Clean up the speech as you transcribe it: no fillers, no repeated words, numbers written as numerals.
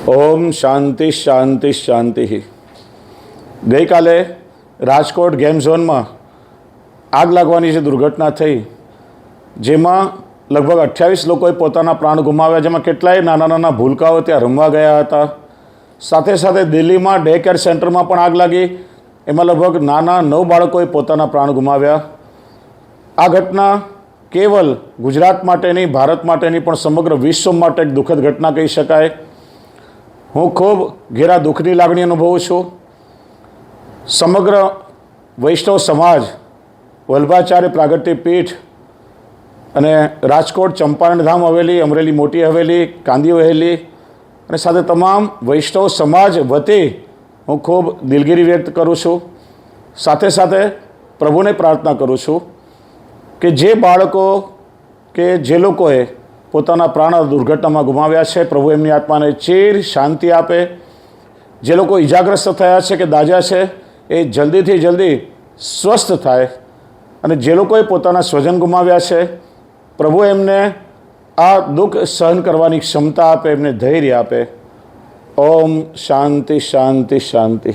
ઓમ શાંતિ શાંતિ શાંતિ. ગઈકાલે રાજકોટ ગેમ ઝોનમાં આગ લાગવાની જે દુર્ઘટના થઈ, જેમાં લગભગ 28 લોકોએ પોતાના પ્રાણ ગુમાવ્યા, જેમાં કેટલાય નાના નાના ભૂલકાઓ ત્યાં રમવા ગયા હતા. સાથે સાથે દિલ્હીમાં ડે કેર સેન્ટરમાં પણ આગ લાગી, એમાં લગભગ નાના 9 બાળકોએ પોતાના પ્રાણ ગુમાવ્યા. આ ઘટના કેવલ ગુજરાત માટે નહીં, ભારત માટે નહીં, પણ સમગ્ર વિશ્વ માટે એક દુઃખદ ઘટના કહી શકાય. હું ખૂબ ઘેરા દુઃખની લાગણી અનુભવું છું. સમગ્ર વૈષ્ણવ સમાજ, વલ્ભાચાર્ય પ્રાગટ્ય પીઠ અને રાજકોટ ચંપારણ ધામ હવેલી, અમરેલી મોટી હવેલી, કાંદી હવેલી અને સાથે તમામ વૈષ્ણવ સમાજ વતી હું ખૂબ દિલગીરી વ્યક્ત કરું છું. સાથે સાથે પ્રભુને પ્રાર્થના કરું છું કે જે બાળકો કે જે લોકોએ પોતાના પ્રાણ દુર્ઘટનામાં ગુમાવ્યા છે, પ્રભુ એમની આત્માને ચીર શાંતિ આપે. જે લોકો ઈજાગ્રસ્ત થયા છે કે દાઝ્યા છે, એ જલ્દીથી જલ્દી સ્વસ્થ થાય. અને જે લોકોએ પોતાના સ્વજન ગુમાવ્યા છે, પ્રભુ એમને આ દુઃખ સહન કરવાની ક્ષમતા આપે, એમને ધૈર્ય આપે. ઓમ શાંતિ શાંતિ શાંતિ.